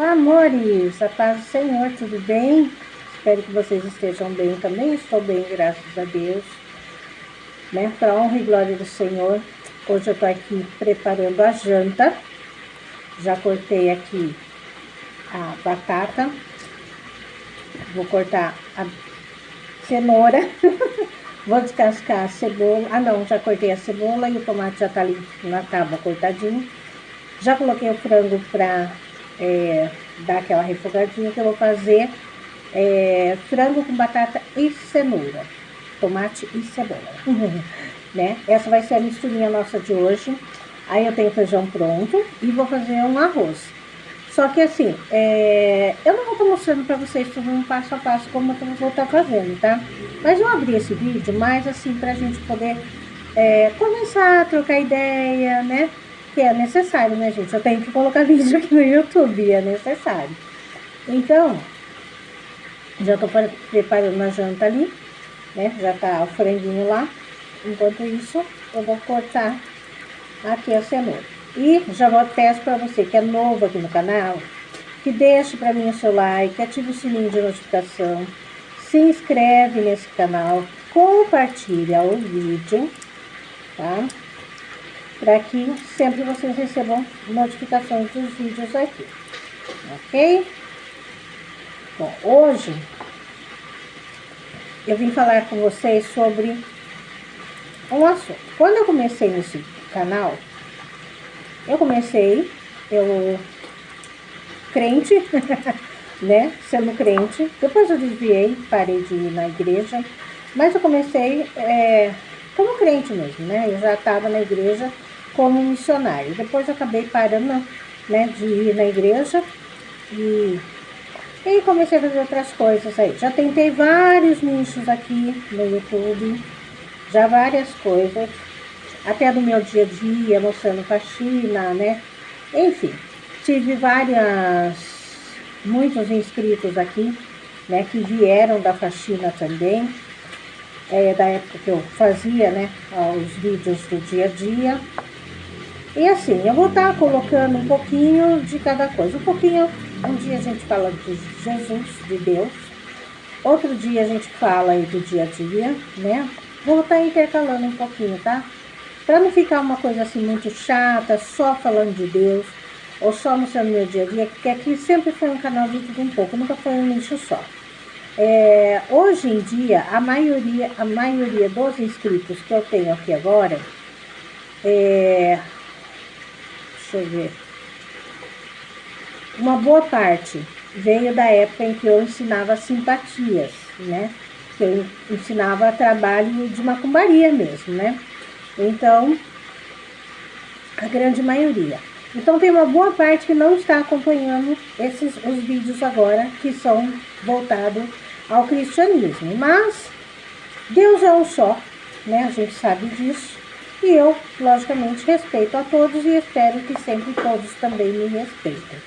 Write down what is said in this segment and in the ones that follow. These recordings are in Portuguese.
Amores, a paz do Senhor, tudo bem? Espero que vocês estejam bem também. Estou bem, graças a Deus, né? Para honra e glória do Senhor. Hoje eu tô aqui preparando a janta. Já cortei aqui a batata. Vou cortar a cenoura. Vou descascar a cebola. Ah, não, já cortei a cebola e o tomate já tá ali na tábua cortadinho. Já coloquei o frango para dar aquela refogadinha, que eu vou fazer frango com batata e cenoura, tomate e cebola, né? Essa vai ser a misturinha nossa de hoje. Aí eu tenho feijão pronto e vou fazer um arroz. Só que assim, eu não vou estar mostrando para vocês tudo um passo a passo como eu vou estar fazendo, tá? Mas eu abri esse vídeo mais assim pra gente poder começar a trocar ideia, né? Que é necessário, né, gente? Eu tenho que colocar vídeo aqui no YouTube, é necessário. Então, já tô preparando a janta ali, né? Já tá o franguinho lá. Enquanto isso, eu vou cortar aqui a cenoura. E já peço pra você que é novo aqui no canal, que deixe pra mim o seu like, ative o sininho de notificação, se inscreve nesse canal, compartilha o vídeo, tá? Para que sempre vocês recebam notificações dos vídeos aqui, ok? Bom, hoje eu vim falar com vocês sobre um assunto. Quando eu comecei nesse canal, eu crente, né? Sendo crente, depois eu desviei, parei de ir na igreja, mas eu comecei como crente mesmo, né? Eu já estava na igreja como missionário. Depois eu acabei parando, né, de ir na igreja e comecei a fazer outras coisas aí. Já tentei vários nichos aqui no YouTube, já várias coisas, até do meu dia a dia, mostrando faxina, né? Enfim, tive muitos inscritos aqui, né, que vieram da faxina também, da época que eu fazia, né, os vídeos do dia a dia. E assim, eu vou estar colocando um pouquinho de cada coisa. Um dia a gente fala de Jesus, de Deus. Outro dia a gente fala aí do dia a dia, né? Vou estar intercalando um pouquinho, tá? Pra não ficar uma coisa assim muito chata, só falando de Deus, ou só mostrando meu dia a dia, porque aqui sempre foi um canal de tudo um pouco, nunca foi um nicho só. Hoje em dia, a maioria dos inscritos que eu tenho aqui agora, deixa eu ver, uma boa parte veio da época em que eu ensinava simpatias, né? Que eu ensinava trabalho de macumbaria mesmo, né? Então, a grande maioria. Então, tem uma boa parte que não está acompanhando os vídeos agora, que são voltados ao cristianismo. Mas, Deus é um só, né? A gente sabe disso. E eu, logicamente, respeito a todos e espero que sempre todos também me respeitem.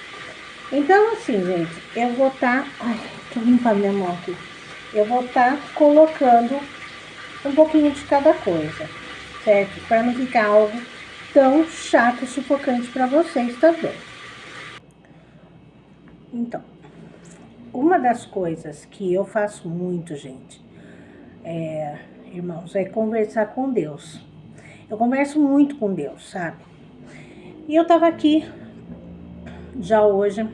Então, assim, gente, eu vou estar... Ai, deixa eu limpar minha mão aqui. Eu vou estar colocando um pouquinho de cada coisa, certo? Para não ficar algo tão chato e sufocante para vocês também. Então, uma das coisas que eu faço muito, gente, irmãos, é conversar com Deus. Eu converso muito com Deus, sabe? E eu tava aqui já hoje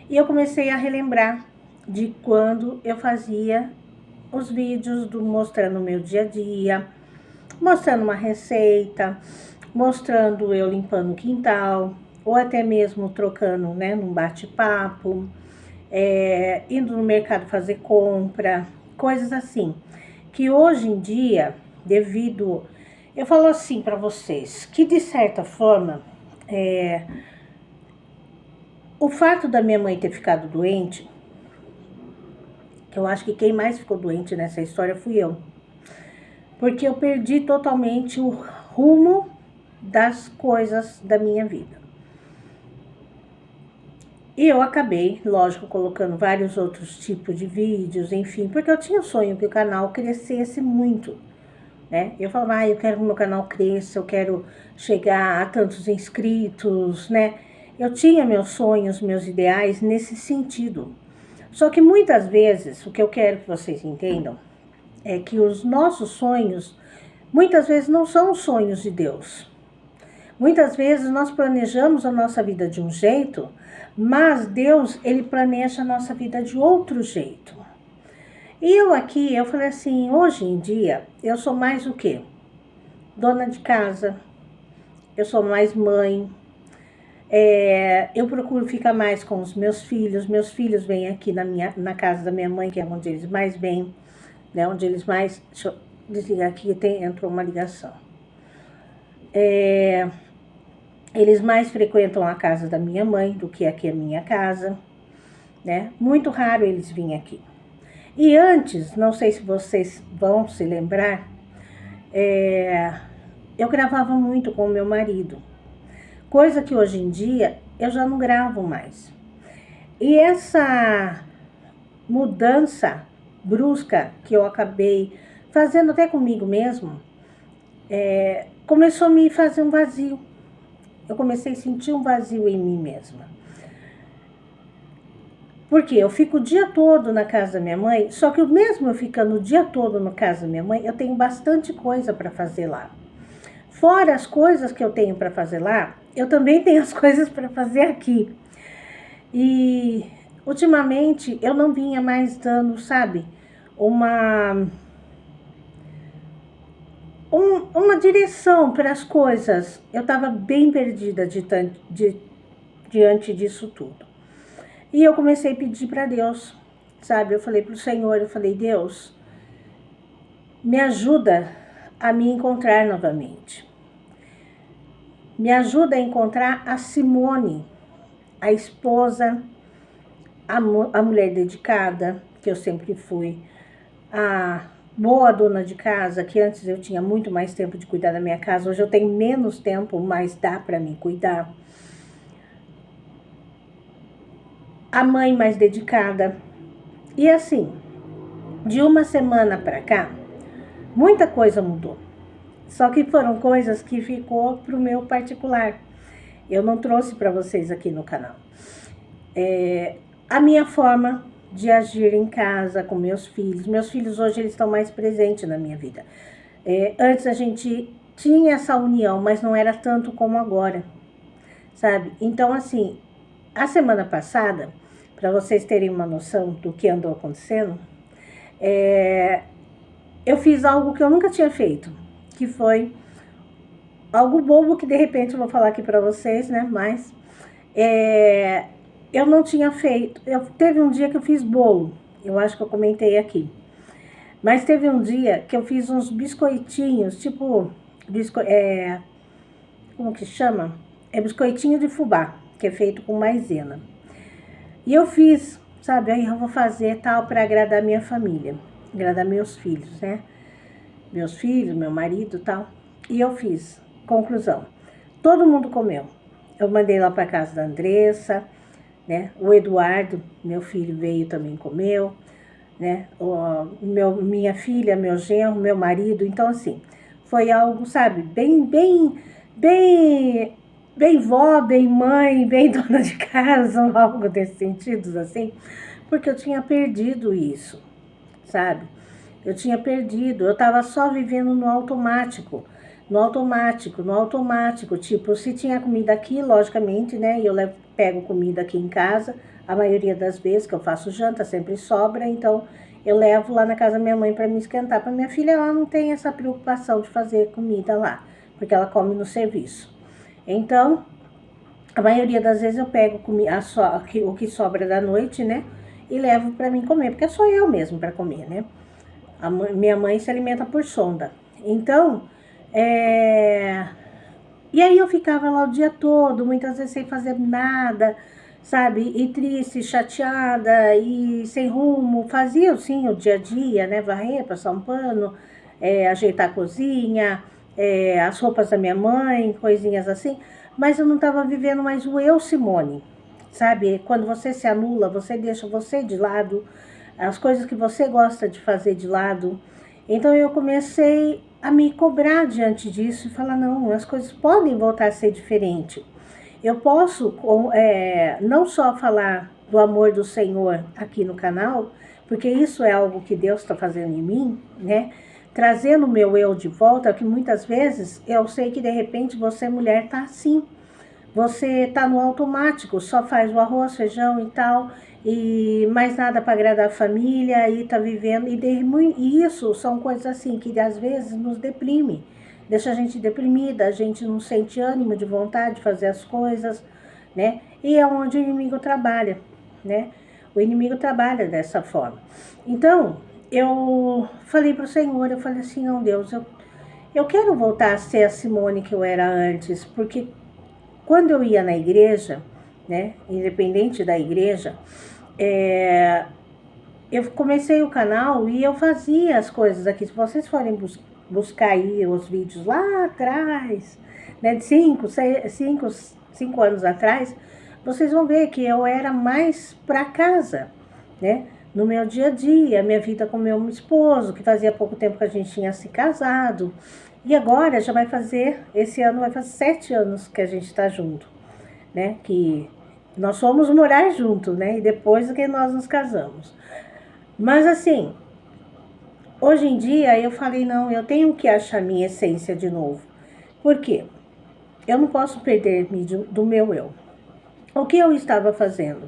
e eu comecei a relembrar de quando eu fazia os vídeos mostrando o meu dia a dia, mostrando uma receita, mostrando eu limpando o quintal, ou até mesmo trocando, né, num bate-papo, indo no mercado fazer compra, coisas assim, que hoje em dia, eu falo assim para vocês, que de certa forma, o fato da minha mãe ter ficado doente, que eu acho que quem mais ficou doente nessa história fui eu, porque eu perdi totalmente o rumo das coisas da minha vida. E eu acabei, lógico, colocando vários outros tipos de vídeos, enfim, porque eu tinha o sonho que o canal crescesse muito, né? Eu falava, eu quero que o meu canal cresça, eu quero chegar a tantos inscritos, né? Eu tinha meus sonhos, meus ideais nesse sentido. Só que muitas vezes, o que eu quero que vocês entendam, é que os nossos sonhos, muitas vezes não são os sonhos de Deus. Muitas vezes nós planejamos a nossa vida de um jeito, mas Deus, Ele planeja a nossa vida de outro jeito. E eu falei assim, hoje em dia, eu sou mais o quê? Dona de casa, eu sou mais mãe, eu procuro ficar mais com os meus filhos vêm aqui na casa da minha mãe, que é onde eles mais vêm, né, onde eles mais... Deixa eu desligar aqui, entrou uma ligação. Eles mais frequentam a casa da minha mãe do que aqui a minha casa, né? Muito raro eles virem aqui. E antes, não sei se vocês vão se lembrar, eu gravava muito com o meu marido, coisa que hoje em dia eu já não gravo mais. E essa mudança brusca que eu acabei fazendo até comigo mesmo, começou a me fazer um vazio. Eu comecei a sentir um vazio em mim mesma. Porque eu fico o dia todo na casa da minha mãe, só que mesmo eu ficando o dia todo na casa da minha mãe, eu tenho bastante coisa para fazer lá. Fora as coisas que eu tenho para fazer lá, eu também tenho as coisas para fazer aqui. E ultimamente eu não vinha mais dando, sabe, uma direção para as coisas. Eu estava bem perdida diante disso tudo. E eu comecei a pedir para Deus, sabe? Eu falei para o Senhor, eu falei, Deus, me ajuda a me encontrar novamente. Me ajuda a encontrar a Simone, a esposa, a mulher dedicada, que eu sempre fui, a boa dona de casa, que antes eu tinha muito mais tempo de cuidar da minha casa, hoje eu tenho menos tempo, mas dá para me cuidar. A mãe mais dedicada. E assim, de uma semana para cá, muita coisa mudou. Só que foram coisas que ficou pro meu particular. Eu não trouxe para vocês aqui no canal. A minha forma de agir em casa com meus filhos. Meus filhos hoje eles estão mais presentes na minha vida. Antes a gente tinha essa união, mas não era tanto como agora, sabe? Então assim, a semana passada, para vocês terem uma noção do que andou acontecendo, eu fiz algo que eu nunca tinha feito, que foi algo bobo que de repente eu vou falar aqui para vocês, né? Mas eu não tinha feito. Teve um dia que eu fiz bolo, eu acho que eu comentei aqui. Mas teve um dia que eu fiz uns biscoitinhos, tipo, como que chama? É biscoitinho de fubá, que é feito com maisena. E eu fiz, sabe, aí eu vou fazer tal para agradar minha família, agradar meus filhos, né? Meus filhos, meu marido e tal. E eu fiz. Conclusão, todo mundo comeu. Eu mandei lá para casa da Andressa, né? O Eduardo, meu filho, veio também comeu, né? Minha filha, meu genro, meu marido. Então, assim, foi algo, sabe, bem vó, bem mãe, bem dona de casa, algo desse sentido, assim, porque eu tinha perdido isso, sabe? Eu tinha perdido, eu estava só vivendo no automático, tipo, se tinha comida aqui, logicamente, né, e eu pego comida aqui em casa, a maioria das vezes que eu faço janta, sempre sobra, então eu levo lá na casa da minha mãe para me esquentar. Para minha filha, ela não tem essa preocupação de fazer comida lá, porque ela come no serviço. Então, a maioria das vezes eu pego o que sobra da noite, né, e levo para mim comer, porque é só eu mesmo para comer, né. Minha mãe se alimenta por sonda. Então, e aí eu ficava lá o dia todo, muitas vezes sem fazer nada, sabe? E triste, chateada, e sem rumo. Fazia, sim, o dia a dia, né? Varrer, passar um pano, ajeitar a cozinha, as roupas da minha mãe, coisinhas assim. Mas eu não estava vivendo mais o eu, Simone, sabe? Quando você se anula, você deixa você de lado, as coisas que você gosta de fazer de lado. Então eu comecei a me cobrar diante disso e falar, não, as coisas podem voltar a ser diferentes. Eu posso não só falar do amor do Senhor aqui no canal, porque isso é algo que Deus está fazendo em mim, né? Trazendo o meu eu de volta, que muitas vezes eu sei que de repente você, mulher, tá assim. Você tá no automático, só faz o arroz, feijão e tal, e mais nada para agradar a família, e tá vivendo. E isso são coisas assim que às vezes nos deprime, deixa a gente deprimida, a gente não sente ânimo de vontade de fazer as coisas, né? E é onde o inimigo trabalha, né? O inimigo trabalha dessa forma. Então, eu falei para o Senhor, eu falei assim, não, Deus, eu quero voltar a ser a Simone que eu era antes, porque quando eu ia na igreja, né, independente da igreja, eu comecei o canal e eu fazia as coisas aqui. Se vocês forem buscar aí os vídeos lá atrás, né, de 5 anos atrás, vocês vão ver que eu era mais para casa, né? No meu dia a dia, minha vida com meu esposo, que fazia pouco tempo que a gente tinha se casado. E agora já vai fazer, esse ano vai fazer 7 anos que a gente está junto, né? Que nós fomos morar juntos, né? E depois que nós nos casamos. Mas assim, hoje em dia eu falei, não, eu tenho que achar minha essência de novo. Por quê? Eu não posso perder-me do meu eu. O que eu estava fazendo?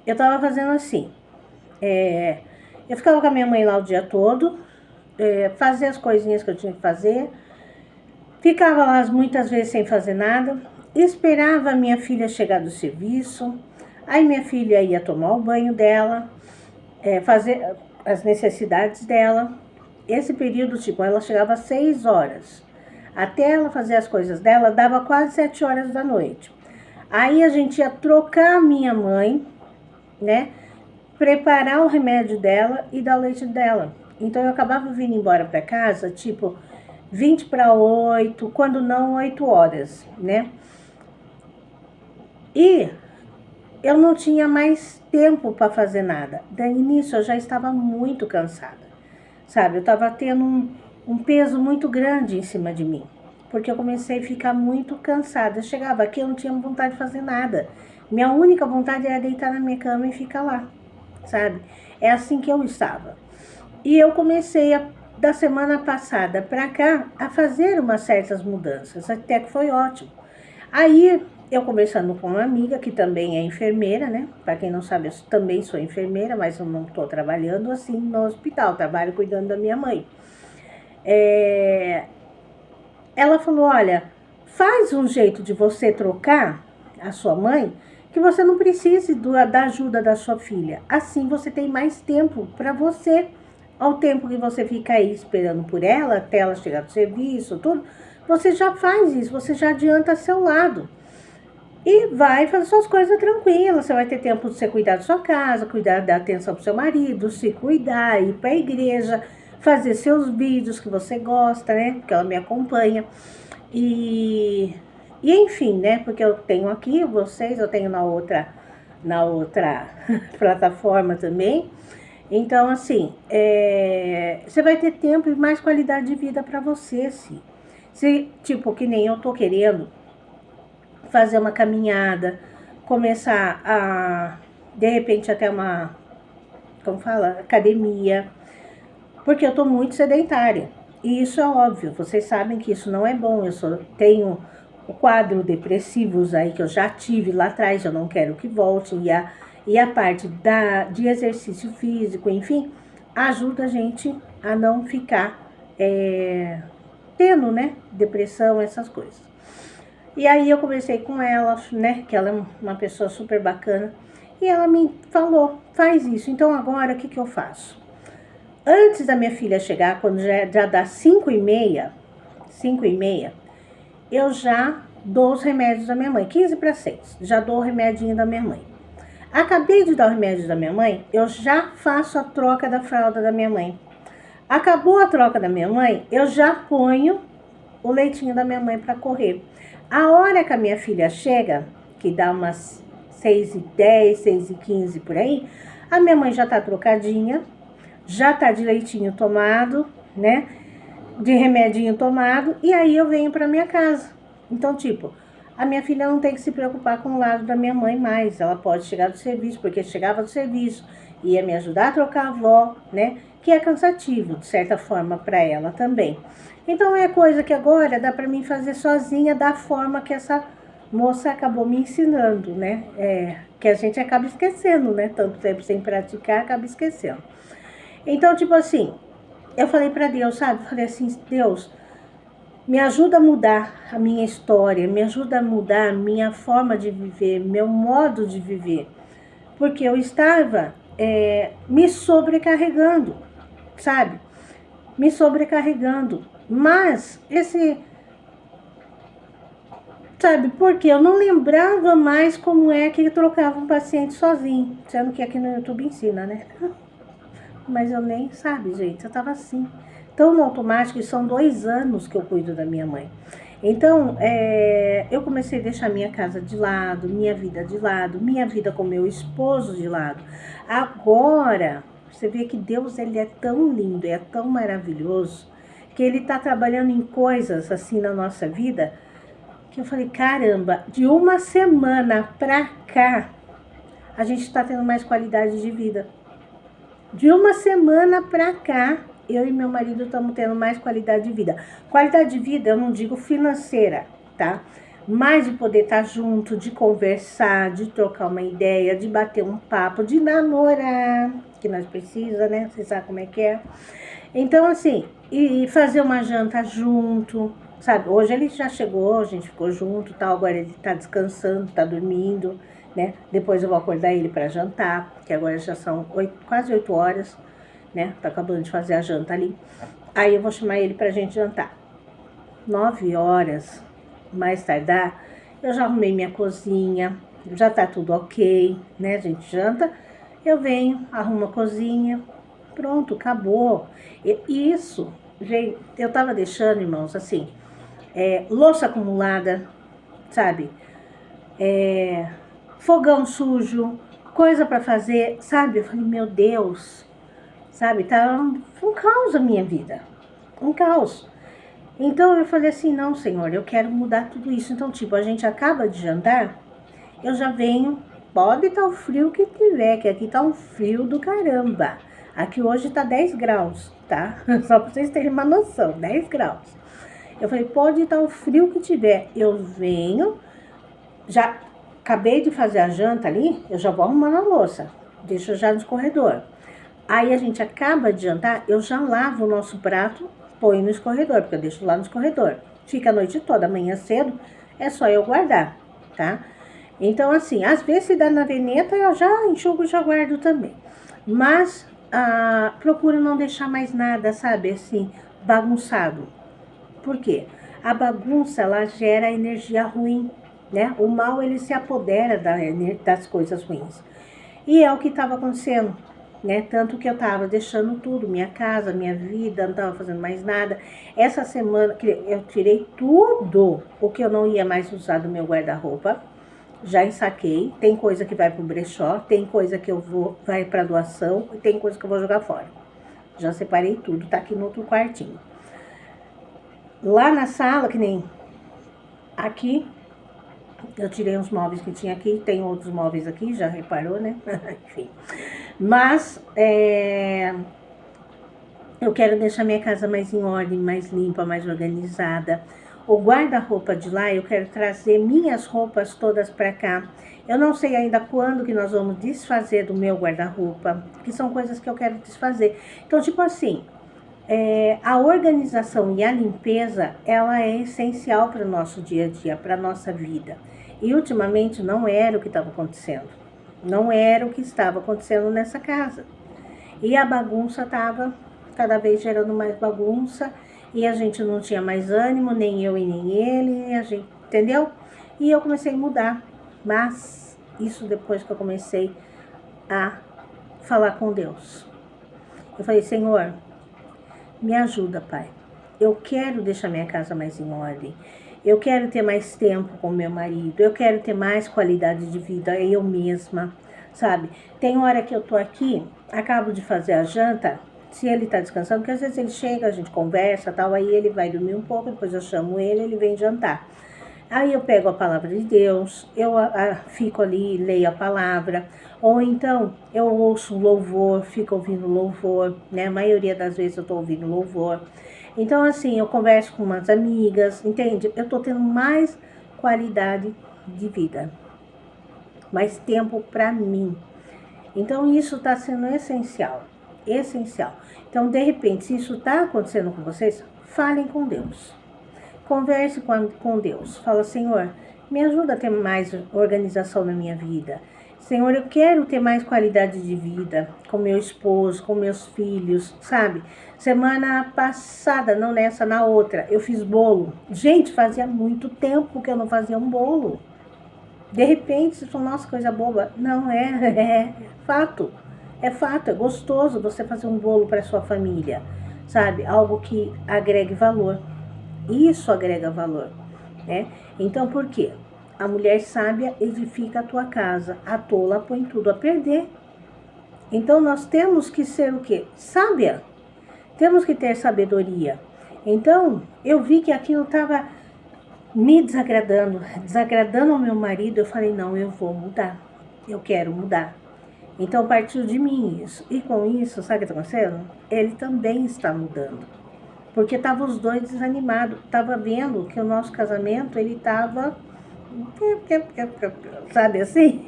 Eu estava fazendo assim, eu ficava com a minha mãe lá o dia todo, fazia as coisinhas que eu tinha que fazer, ficava lá muitas vezes sem fazer nada, esperava a minha filha chegar do serviço, aí minha filha ia tomar o banho dela, fazer as necessidades dela. Esse período, tipo, ela chegava às 6 horas. Até ela fazer as coisas dela, dava quase 7 horas da noite. Aí a gente ia trocar a minha mãe, né? Preparar o remédio dela e dar o leite dela. Então eu acabava vindo embora para casa, tipo, 20 para 8, quando não 8 horas, né? E eu não tinha mais tempo para fazer nada. Daí nisso eu já estava muito cansada, sabe? Eu estava tendo um peso muito grande em cima de mim, porque eu comecei a ficar muito cansada. Eu chegava aqui, eu não tinha vontade de fazer nada. Minha única vontade era deitar na minha cama e ficar lá, sabe? É assim que eu estava. E eu comecei da semana passada para cá a fazer umas certas mudanças, até que foi ótimo. Aí eu conversando com uma amiga que também é enfermeira, né? Para quem não sabe, eu também sou enfermeira, mas eu não estou trabalhando assim no hospital, trabalho cuidando da minha mãe. Ela falou, olha, faz um jeito de você trocar a sua mãe, que você não precise da ajuda da sua filha. Assim você tem mais tempo para você. Ao tempo que você fica aí esperando por ela, até ela chegar do serviço, tudo, você já faz isso, você já adianta seu lado. E vai fazer suas coisas tranquilas. Você vai ter tempo de você cuidar da sua casa, cuidar da atenção pro seu marido, se cuidar, ir para a igreja, fazer seus vídeos que você gosta, né? Porque ela me acompanha. E enfim, né? Porque eu tenho aqui vocês, eu tenho na outra plataforma também. Então, assim, você vai ter tempo e mais qualidade de vida para você, sim. Se, tipo, que nem eu tô querendo fazer uma caminhada, começar a, de repente, até uma, como fala, academia, porque eu tô muito sedentária. E isso é óbvio, vocês sabem que isso não é bom. Eu tenho o quadro depressivos aí que eu já tive lá atrás, eu não quero que volte, e a parte de exercício físico, enfim, ajuda a gente a não ficar tendo, né, depressão, essas coisas. E aí eu conversei com ela, né, que ela é uma pessoa super bacana, e ela me falou, faz isso. Então agora o que eu faço? Antes da minha filha chegar, quando já dá 5h30, eu já dou os remédios da minha mãe, 15 para 6, já dou o remedinho da minha mãe. Acabei de dar o remédio da minha mãe, eu já faço a troca da fralda da minha mãe. Acabou a troca da minha mãe, eu já ponho o leitinho da minha mãe para correr. A hora que a minha filha chega, que dá umas 6h10, 6h15 por aí, a minha mãe já tá trocadinha, já tá de leitinho tomado, né? De remedinho tomado, e aí eu venho para minha casa. Então, tipo, a minha filha não tem que se preocupar com o lado da minha mãe mais. Ela pode chegar do serviço, porque chegava do serviço, ia me ajudar a trocar a avó, né? Que é cansativo, de certa forma, para ela também. Então é coisa que agora dá para mim fazer sozinha, da forma que essa moça acabou me ensinando, né? Que a gente acaba esquecendo, né? Tanto tempo sem praticar, acaba esquecendo. Então, tipo assim, eu falei para Deus, sabe? Falei assim, Deus, me ajuda a mudar a minha história, me ajuda a mudar a minha forma de viver, meu modo de viver. Porque eu estava me sobrecarregando, sabe? Me sobrecarregando. Mas sabe, porque eu não lembrava mais como é que trocava um paciente sozinho. Sendo que aqui no YouTube ensina, né? Mas eu nem, sabe, gente, eu tava assim. Tão no automático, e são 2 anos que eu cuido da minha mãe. Então, eu comecei a deixar minha casa de lado, minha vida de lado, minha vida com meu esposo de lado. Agora, você vê que Deus, ele é tão lindo, é tão maravilhoso, que ele tá trabalhando em coisas assim na nossa vida, que eu falei, caramba, de uma semana pra cá, a gente tá tendo mais qualidade de vida. De uma semana pra cá, eu e meu marido estamos tendo mais qualidade de vida. Qualidade de vida, eu não digo financeira, tá? Mas de poder estar junto, de conversar, de trocar uma ideia, de bater um papo, de namorar, que nós precisamos, né? Você sabe como é que é. Então, assim, e fazer uma janta junto, sabe? Hoje ele já chegou, a gente ficou junto, tal. Agora ele tá descansando, tá dormindo, né? Depois eu vou acordar ele para jantar, que agora já são quase 8 horas, né? Tá acabando de fazer a janta ali. Aí eu vou chamar ele pra gente jantar. 9 horas, mais tardar, eu já arrumei minha cozinha, já tá tudo ok, né? A gente janta, eu venho, arrumo a cozinha, pronto, acabou. E isso, gente, eu tava deixando, irmãos, assim, louça acumulada, sabe? Fogão sujo, coisa para fazer, sabe? Eu falei, meu Deus, sabe? Tá um caos a minha vida, um caos. Então eu falei assim, não, Senhor, eu quero mudar tudo isso. Então, tipo, a gente acaba de jantar, eu já venho, pode estar o frio que tiver, que aqui tá um frio do caramba. Aqui hoje tá 10 graus, tá? Só para vocês terem uma noção, 10 graus. Eu falei, pode estar o frio que tiver, eu venho, já acabei de fazer a janta ali, eu já vou arrumando a louça, deixo já no escorredor. Aí a gente acaba de jantar, eu já lavo o nosso prato, põe no escorredor, porque eu deixo lá no escorredor. Fica a noite toda, amanhã cedo, é só eu guardar, tá? Então, assim, às vezes se dá na veneta, eu já enxugo e já guardo também. Mas procuro não deixar mais nada, sabe, assim, bagunçado. Por quê? A bagunça, ela gera energia ruim, né? O mal, ele se apodera das coisas ruins. E é o que estava acontecendo, né? Tanto que eu estava deixando tudo, minha casa, minha vida, não estava fazendo mais nada. Essa semana eu tirei tudo o que eu não ia mais usar do meu guarda-roupa. Já ensaquei, tem coisa que vai pro brechó, tem coisa que vai para doação e tem coisa que eu vou jogar fora. Já separei tudo, tá aqui no outro quartinho. Lá na sala, que nem aqui, eu tirei uns móveis que tinha aqui, tem outros móveis aqui, já reparou, né? Enfim. Mas eu quero deixar minha casa mais em ordem, mais limpa, mais organizada. O guarda-roupa de lá, eu quero trazer minhas roupas todas para cá. Eu não sei ainda quando que nós vamos desfazer do meu guarda-roupa, que são coisas que eu quero desfazer. Então, tipo assim, a organização e a limpeza, ela é essencial para o nosso dia a dia, para a nossa vida. E ultimamente não era o que estava acontecendo. Não era o que estava acontecendo nessa casa. E a bagunça estava cada vez gerando mais bagunça. E a gente não tinha mais ânimo, nem eu e nem ele, a gente, entendeu? E eu comecei a mudar. Mas isso depois que eu comecei a falar com Deus. Eu falei, Senhor, me ajuda, Pai. Eu quero deixar minha casa mais em ordem. Eu quero ter mais tempo com meu marido. Eu quero ter mais qualidade de vida, eu mesma, sabe? Tem hora que eu tô aqui, acabo de fazer a janta, se ele tá descansando, porque às vezes ele chega, a gente conversa, tal, aí ele vai dormir um pouco, depois eu chamo ele, ele vem jantar. Aí eu pego a palavra de Deus, eu fico ali, leio a palavra, ou então eu ouço louvor, fico ouvindo louvor, né? A maioria das vezes eu tô ouvindo louvor. Então, assim, eu converso com umas amigas, entende? Eu tô tendo mais qualidade de vida, mais tempo para mim. Então, isso está sendo essencial, essencial. Então, de repente, se isso está acontecendo com vocês, falem com Deus. Converse com Deus. Fala, Senhor, me ajuda a ter mais organização na minha vida. Senhor, eu quero ter mais qualidade de vida com meu esposo, com meus filhos, sabe? Semana passada, não nessa, na outra, eu fiz bolo. Gente, fazia muito tempo que eu não fazia um bolo. De repente, você fala, nossa, coisa boba. Não, é fato. É fato, é gostoso você fazer um bolo para sua família, sabe? Algo que agregue valor. Isso agrega valor, né? Então, por quê? A mulher sábia edifica a tua casa, a tola põe tudo a perder. Então, nós temos que ser o quê? Sábia. Temos que ter sabedoria. Então, eu vi que aquilo estava me desagradando ao meu marido. Eu falei, não, eu vou mudar. Eu quero mudar. Então, partiu de mim isso. E com isso, sabe o que está acontecendo? Ele também está mudando. Porque estavam os dois desanimados. Estava vendo que o nosso casamento, ele estava, sabe assim?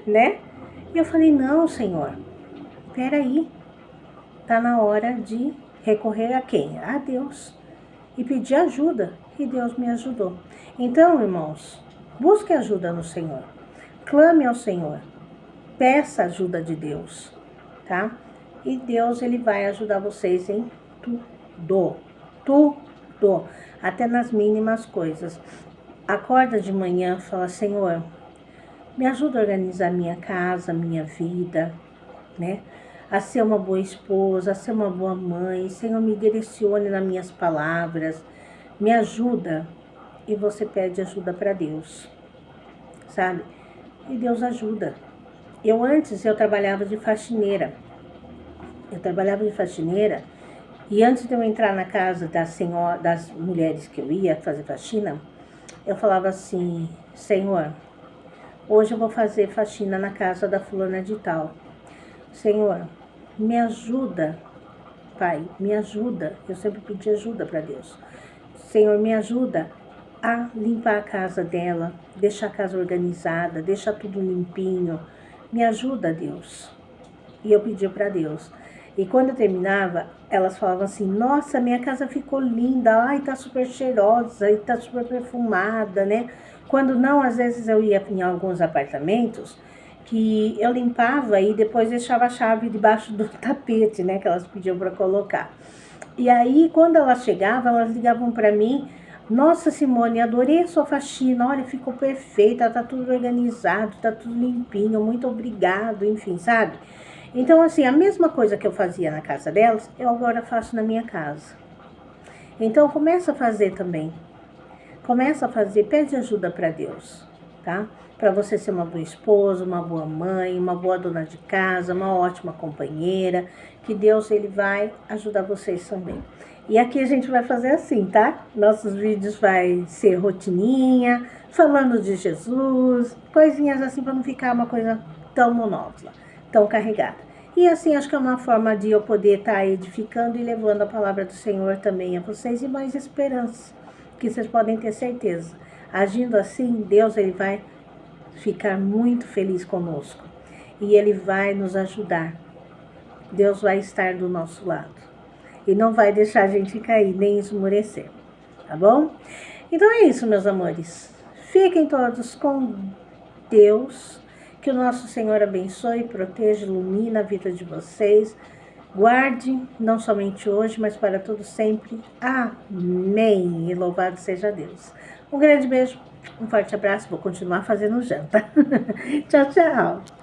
Né? E eu falei, não, Senhor, peraí. Está na hora de recorrer a quem? A Deus. E pedir ajuda. E Deus me ajudou. Então, irmãos, busque ajuda no Senhor. Clame ao Senhor. Peça ajuda de Deus, tá? E Deus, ele vai ajudar vocês em tudo. Tudo. Até nas mínimas coisas. Acorda de manhã e fala, Senhor, me ajuda a organizar minha casa, minha vida, né? A ser uma boa esposa, a ser uma boa mãe. Senhor, me direcione nas minhas palavras. Me ajuda. E você pede ajuda para Deus, sabe? E Deus ajuda. Antes eu trabalhava de faxineira. E antes de eu entrar na casa das mulheres que eu ia fazer faxina, eu falava assim, Senhor, hoje eu vou fazer faxina na casa da fulana de tal. Senhor, me ajuda, Pai, me ajuda. Eu sempre pedi ajuda para Deus. Senhor, me ajuda a limpar a casa dela, deixar a casa organizada, deixar tudo limpinho. Me ajuda, Deus. E eu pedi para Deus. E quando eu terminava, elas falavam assim, nossa, minha casa ficou linda, ai, tá super cheirosa, e tá super perfumada, né? Quando não, às vezes eu ia em alguns apartamentos que eu limpava e depois deixava a chave debaixo do tapete, né? Que elas pediam para colocar. E aí, quando elas chegavam, elas ligavam para mim, nossa, Simone, adorei a sua faxina, olha, ficou perfeita, tá tudo organizado, tá tudo limpinho, muito obrigado, enfim, sabe? Então, assim, a mesma coisa que eu fazia na casa delas, eu agora faço na minha casa. Então, começa a fazer também. Começa a fazer, pede ajuda para Deus, tá? Para você ser uma boa esposa, uma boa mãe, uma boa dona de casa, uma ótima companheira, que Deus, ele vai ajudar vocês também. E aqui a gente vai fazer assim, tá? Nossos vídeos vai ser rotininha, falando de Jesus, coisinhas assim para não ficar uma coisa tão monótona, tão carregada. E assim, acho que é uma forma de eu poder estar edificando e levando a palavra do Senhor também a vocês e mais esperança, que vocês podem ter certeza. Agindo assim, Deus, ele vai ficar muito feliz conosco e ele vai nos ajudar. Deus vai estar do nosso lado e não vai deixar a gente cair nem esmorecer, tá bom? Então é isso, meus amores. Fiquem todos com Deus. Que o nosso Senhor abençoe, proteja, ilumine a vida de vocês. Guarde, não somente hoje, mas para todo sempre. Amém. E louvado seja Deus. Um grande beijo, um forte abraço. Vou continuar fazendo janta. Tchau, tchau.